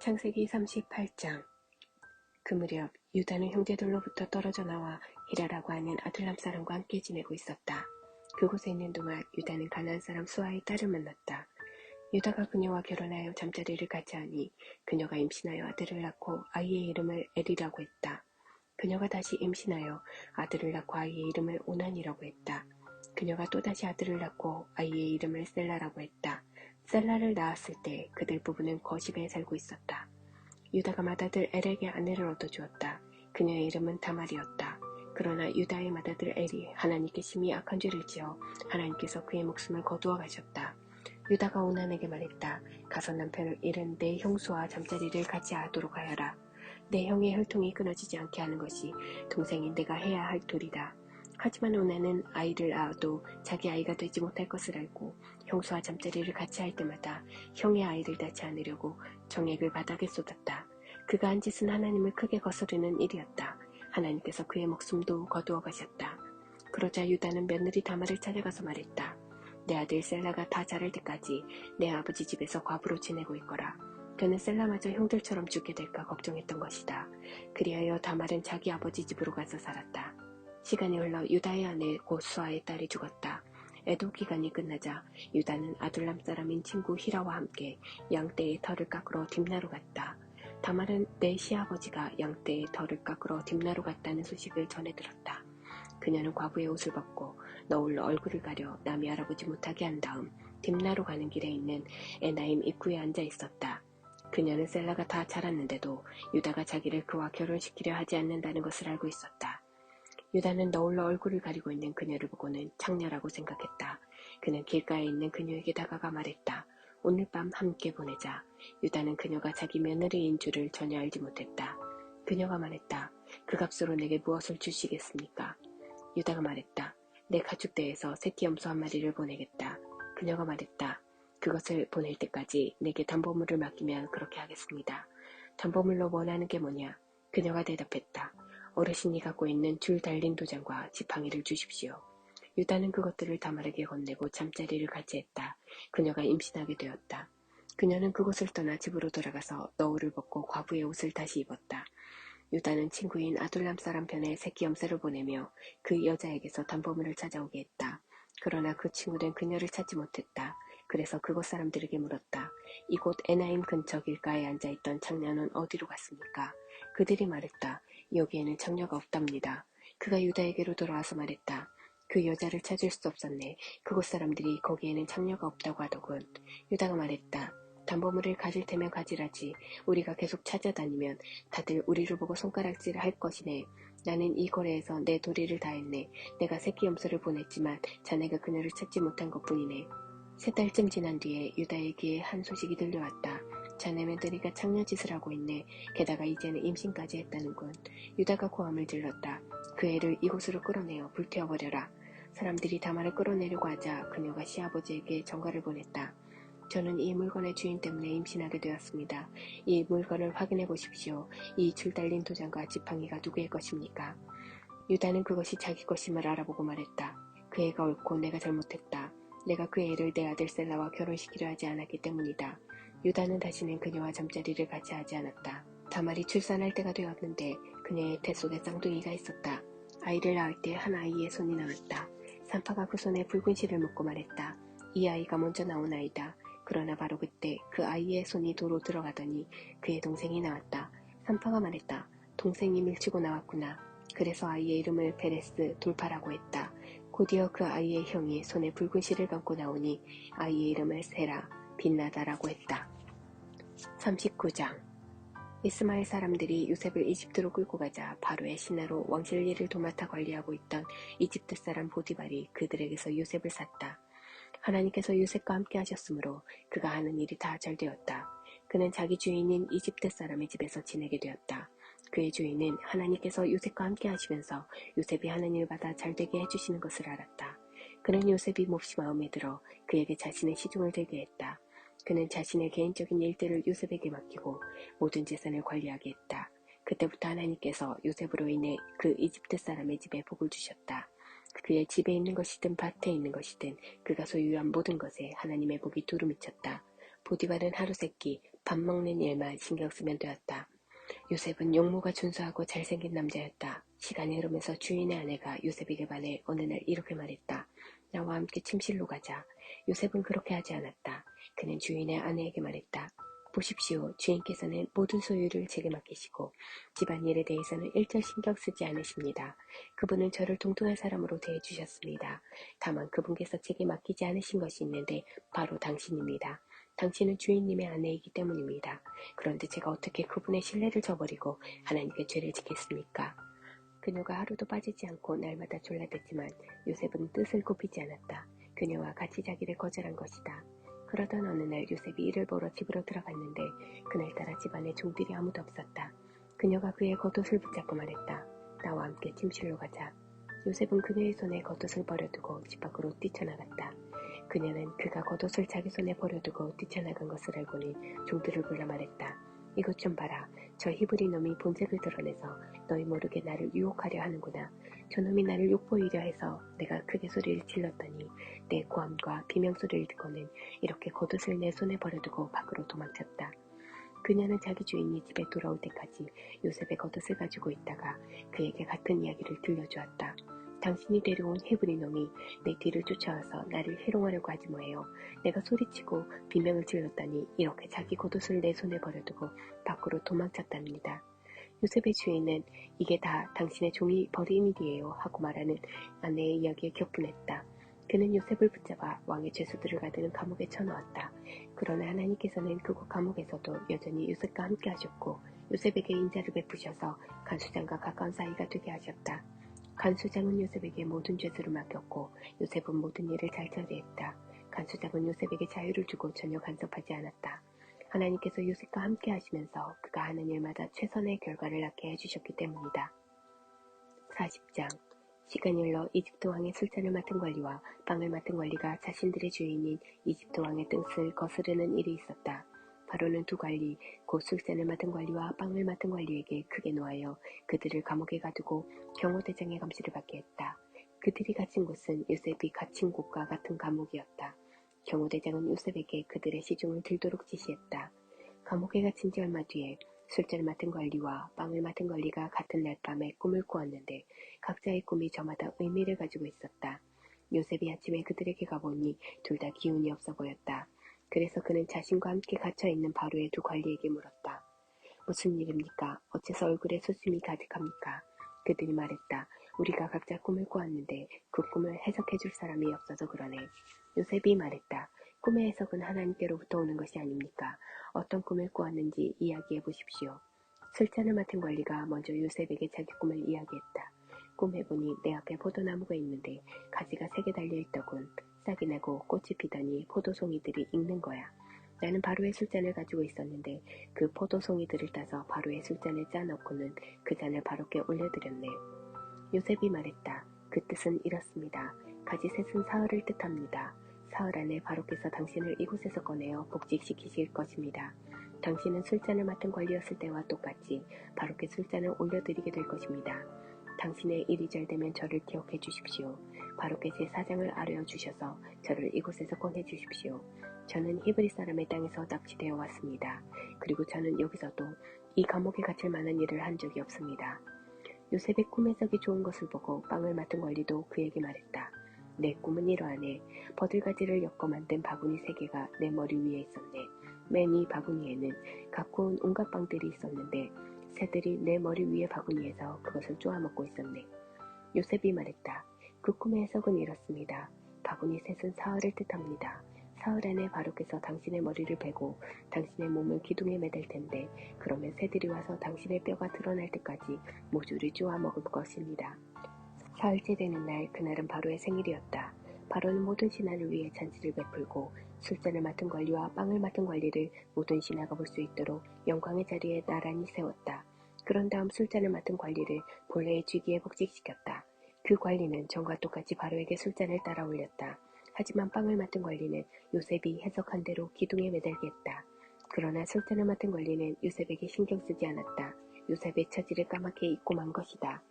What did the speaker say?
창세기 38장. 그 무렵 유다는 형제들로부터 떨어져 나와 히라라고 하는 아둘람 사람과 함께 지내고 있었다. 그곳에 있는 동안 유다는 가나안 사람 수아의 딸을 만났다. 유다가 그녀와 결혼하여 잠자리를 같이 하니 그녀가 임신하여 아들을 낳고 아이의 이름을 엘이라고 했다. 그녀가 다시 임신하여 아들을 낳고 아이의 이름을 오난이라고 했다. 그녀가 또다시 아들을 낳고 아이의 이름을 셀라라고 했다. 셀라를 낳았을 때 그들 부부는 거십에 살고 있었다. 유다가 맏아들 엘에게 아내를 얻어주었다. 그녀의 이름은 다말이었다. 그러나 유다의 맏아들 엘이 하나님께 심히 악한 죄를 지어 하나님께서 그의 목숨을 거두어 가셨다. 유다가 오난에게 말했다. 가서 남편을 잃은 내 형수와 잠자리를 같이 하도록 하여라. 내 형의 혈통이 끊어지지 않게 하는 것이 동생인 내가 해야 할 도리다. 하지만 오난은 아이를 낳아도 자기 아이가 되지 못할 것을 알고 형수와 잠자리를 같이 할 때마다 형의 아이를 낳지 않으려고 정액을 바닥에 쏟았다. 그가 한 짓은 하나님을 크게 거스르는 일이었다. 하나님께서 그의 목숨도 거두어 가셨다. 그러자 유다는 며느리 다말을 찾아가서 말했다. 내 아들 셀라가 다 자랄 때까지 내 아버지 집에서 과부로 지내고 있거라. 그는 셀라마저 형들처럼 죽게 될까 걱정했던 것이다. 그리하여 다말은 자기 아버지 집으로 가서 살았다. 시간이 흘러 유다의 아내 곧 수아의 딸이 죽었다. 애도 기간이 끝나자 유다는 아둘람 사람인 친구 히라와 함께 양떼의 털을 깎으러 딥나로 갔다. 다말은 내 시아버지가 양떼의 털을 깎으러 딥나로 갔다는 소식을 전해 들었다. 그녀는 과부의 옷을 벗고 너울로 얼굴을 가려 남이 알아보지 못하게 한 다음 딥나로 가는 길에 있는 에나임 입구에 앉아 있었다. 그녀는 셀라가 다 자랐는데도 유다가 자기를 그와 결혼시키려 하지 않는다는 것을 알고 있었다. 유다는 너울로 얼굴을 가리고 있는 그녀를 보고는 창녀라고 생각했다. 그는 길가에 있는 그녀에게 다가가 말했다. 오늘 밤 함께 보내자. 유다는 그녀가 자기 며느리인 줄을 전혀 알지 못했다. 그녀가 말했다. 그 값으로 내게 무엇을 주시겠습니까? 유다가 말했다. 내 가축대에서 새끼 염소 한 마리를 보내겠다. 그녀가 말했다. 그것을 보낼 때까지 내게 담보물을 맡기면 그렇게 하겠습니다. 담보물로 원하는 게 뭐냐? 그녀가 대답했다. 어르신이 갖고 있는 줄 달린 도장과 지팡이를 주십시오. 유다는 그것들을 다말에게 건네고 잠자리를 같이 했다. 그녀가 임신하게 되었다. 그녀는 그곳을 떠나 집으로 돌아가서 너울을 벗고 과부의 옷을 다시 입었다. 유다는 친구인 아둘람 사람 편에 새끼 염소를 보내며 그 여자에게서 담보물을 찾아오게 했다. 그러나 그 친구는 그녀를 찾지 못했다. 그래서 그곳 사람들에게 물었다. 이곳 에나임 근처 길가에 앉아있던 창녀는 어디로 갔습니까? 그들이 말했다. 여기에는 창녀가 없답니다. 그가 유다에게로 돌아와서 말했다. 그 여자를 찾을 수 없었네. 그곳 사람들이 거기에는 창녀가 없다고 하더군. 유다가 말했다. 담보물을 가질 테면 가지라지. 우리가 계속 찾아다니면 다들 우리를 보고 손가락질을 할 것이네. 나는 이 거래에서 내 도리를 다했네. 내가 새끼 염소를 보냈지만 자네가 그녀를 찾지 못한 것뿐이네. 3달쯤 지난 뒤에 유다에게 한 소식이 들려왔다. 자네 며느리가 창녀짓을 하고 있네. 게다가 이제는 임신까지 했다는군. 유다가 고함을 질렀다. 그 애를 이곳으로 끌어내어 불태워버려라. 사람들이 다말을 끌어내려고 하자 그녀가 시아버지에게 전가를 보냈다. 저는 이 물건의 주인 때문에 임신하게 되었습니다. 이 물건을 확인해 보십시오. 이 줄 달린 도장과 지팡이가 누구의 것입니까? 유다는 그것이 자기 것임을 알아보고 말했다. 그 애가 옳고 내가 잘못했다. 내가 그 애를 내 아들 셀라와 결혼시키려 하지 않았기 때문이다. 유다는 다시는 그녀와 잠자리를 같이 하지 않았다. 다말이 출산할 때가 되었는데 그녀의 태 속에 쌍둥이가 있었다. 아이를 낳을 때 한 아이의 손이 나왔다. 산파가 그 손에 붉은 실을 묶고 말했다. 이 아이가 먼저 나온 아이다. 그러나 바로 그때 그 아이의 손이 도로 들어가더니 그의 동생이 나왔다. 산파가 말했다. 동생이 밀치고 나왔구나. 그래서 아이의 이름을 페레스 돌파라고 했다. 곧이어 그 아이의 형이 손에 붉은 실을 감고 나오니 아이의 이름을 세라, 빛나다라고 했다. 39장. 이스마엘 사람들이 요셉을 이집트로 끌고 가자 바로의 신하로 왕실 일을 도맡아 관리하고 있던 이집트 사람 보디발이 그들에게서 요셉을 샀다. 하나님께서 요셉과 함께 하셨으므로 그가 하는 일이 다 잘 되었다. 그는 자기 주인인 이집트 사람의 집에서 지내게 되었다. 그의 주인은 하나님께서 요셉과 함께 하시면서 요셉이 하는 일 받아 잘되게 해주시는 것을 알았다. 그는 요셉이 몹시 마음에 들어 그에게 자신의 시중을 들게 했다. 그는 자신의 개인적인 일들을 요셉에게 맡기고 모든 재산을 관리하게 했다. 그때부터 하나님께서 요셉으로 인해 그 이집트 사람의 집에 복을 주셨다. 그의 집에 있는 것이든 밭에 있는 것이든 그가 소유한 모든 것에 하나님의 복이 두루 미쳤다. 보디발은 하루세끼 밥 먹는 일만 신경 쓰면 되었다. 요셉은 용모가 준수하고 잘생긴 남자였다. 시간이 흐르면서 주인의 아내가 요셉에게 반해 어느 날 이렇게 말했다. 나와 함께 침실로 가자. 요셉은 그렇게 하지 않았다. 그는 주인의 아내에게 말했다. 보십시오. 주인께서는 모든 소유를 제게 맡기시고 집안일에 대해서는 일절 신경 쓰지 않으십니다. 그분은 저를 동통한 사람으로 대해주셨습니다. 다만 그분께서 제게 맡기지 않으신 것이 있는데 바로 당신입니다. 당신은 주인님의 아내이기 때문입니다. 그런데 제가 어떻게 그분의 신뢰를 저버리고 하나님께 죄를 짓겠습니까? 그녀가 하루도 빠지지 않고 날마다 졸라댔지만 요셉은 뜻을 굽히지 않았다. 그녀와 같이 자기를 거절한 것이다. 그러던 어느 날 요셉이 일을 보러 집으로 들어갔는데 그날따라 집안에 종들이 아무도 없었다. 그녀가 그의 겉옷을 붙잡고 말했다. 나와 함께 침실로 가자. 요셉은 그녀의 손에 겉옷을 버려두고 집 밖으로 뛰쳐나갔다. 그녀는 그가 겉옷을 자기 손에 버려두고 뛰쳐나간 것을 알고는 종들을 불러 말했다. 이것 좀 봐라. 저 히브리 놈이 본색을 드러내서 너희 모르게 나를 유혹하려 하는구나. 저놈이 나를 욕보이려 해서 내가 크게 소리를 질렀더니 내 고함과 비명소리를 듣고는 이렇게 겉옷을 내 손에 버려두고 밖으로 도망쳤다. 그녀는 자기 주인이 집에 돌아올 때까지 요셉의 겉옷을 가지고 있다가 그에게 같은 이야기를 들려주었다. 당신이 데려온 히브리 놈이 내 뒤를 쫓아와서 나를 해롱하려고 하지 뭐예요. 내가 소리치고 비명을 질렀더니 이렇게 자기 겉옷을 내 손에 버려두고 밖으로 도망쳤답니다. 요셉의 주인은 이게 다 당신의 종이 버린 일이에요 하고 말하는 아내의 이야기에 격분했다. 그는 요셉을 붙잡아 왕의 죄수들을 가두는 감옥에 쳐넣었다. 그러나 하나님께서는 그곳 감옥에서도 여전히 요셉과 함께 하셨고 요셉에게 인자를 베푸셔서 간수장과 가까운 사이가 되게 하셨다. 간수장은 요셉에게 모든 죄수를 맡겼고 요셉은 모든 일을 잘 처리했다. 간수장은 요셉에게 자유를 주고 전혀 간섭하지 않았다. 하나님께서 요셉과 함께 하시면서 그가 하는 일마다 최선의 결과를 낳게 해주셨기 때문이다. 40장 시간이 흘러 이집트 왕의 술잔을 맡은 관리와 빵을 맡은 관리가 자신들의 주인인 이집트 왕의 뜻을 거스르는 일이 있었다. 바로는 두 관리, 곧 술잔을 맡은 관리와 빵을 맡은 관리에게 크게 노하여 그들을 감옥에 가두고 경호대장의 감시를 받게 했다. 그들이 갇힌 곳은 요셉이 갇힌 곳과 같은 감옥이었다. 경호대장은 요셉에게 그들의 시중을 들도록 지시했다. 감옥에 갇힌 지 얼마 뒤에 술잔을 맡은 관리와 빵을 맡은 관리가 같은 날 밤에 꿈을 꾸었는데 각자의 꿈이 저마다 의미를 가지고 있었다. 요셉이 아침에 그들에게 가보니 둘 다 기운이 없어 보였다. 그래서 그는 자신과 함께 갇혀있는 바로의 두 관리에게 물었다. 무슨 일입니까? 어째서 얼굴에 수심이 가득합니까? 그들이 말했다. 우리가 각자 꿈을 꾸었는데 그 꿈을 해석해줄 사람이 없어서 그러네. 요셉이 말했다. 꿈의 해석은 하나님께로부터 오는 것이 아닙니까? 어떤 꿈을 꾸었는지 이야기해 보십시오. 술잔을 맡은 관리가 먼저 요셉에게 자기 꿈을 이야기했다. 꿈에 보니 내 앞에 포도나무가 있는데 가지가 3개 달려있더군. 싹이 나고 꽃이 피더니 포도송이들이 익는 거야. 나는 바로의 술잔을 가지고 있었는데 그 포도송이들을 따서 바로의 술잔에 짜놓고는 그 잔을 바로께 올려드렸네. 요셉이 말했다. 그 뜻은 이렇습니다. 가지셋은 사흘을 뜻합니다. 사흘 안에 바로께서 당신을 이곳에서 꺼내어 복직시키실 것입니다. 당신은 술잔을 맡은 관리였을 때와 똑같이 바로께 술잔을 올려드리게 될 것입니다. 당신의 일이 잘 되면 저를 기억해 주십시오. 바로께 제 사장을 아뢰어 주셔서 저를 이곳에서 꺼내 주십시오. 저는 히브리 사람의 땅에서 납치되어 왔습니다. 그리고 저는 여기서도 이 감옥에 갇힐 만한 일을 한 적이 없습니다. 요셉의 꿈 해석이 좋은 것을 보고 빵을 맡은 관리도 그에게 말했다. 내 꿈은 이러하네. 버들가지를 엮어 만든 바구니 3개가 내 머리 위에 있었네. 맨 위 바구니에는 갖고 온 온갖 빵들이 있었는데 새들이 내 머리 위의 바구니에서 그것을 쪼아먹고 있었네. 요셉이 말했다. 그 꿈의 해석은 이렇습니다. 바구니 셋은 사흘을 뜻합니다. 사흘 안에 바로께서 당신의 머리를 베고 당신의 몸을 기둥에 매달 텐데 그러면 새들이 와서 당신의 뼈가 드러날 때까지 모조리 쪼아먹을 것입니다. 사흘째 되는 날 그날은 바로의 생일이었다. 바로는 모든 신하를 위해 잔치를 베풀고 술잔을 맡은 관리와 빵을 맡은 관리를 모든 신하가 볼 수 있도록 영광의 자리에 나란히 세웠다. 그런 다음 술잔을 맡은 관리를 본래의 쥐기에 복직시켰다. 그 관리는 전과 똑같이 바로에게 술잔을 따라 올렸다. 하지만 빵을 맡은 관리는 요셉이 해석한 대로 기둥에 매달게 했다. 그러나 술잔을 맡은 관리는 요셉에게 신경 쓰지 않았다. 요셉의 처지를 까맣게 잊고 만 것이다.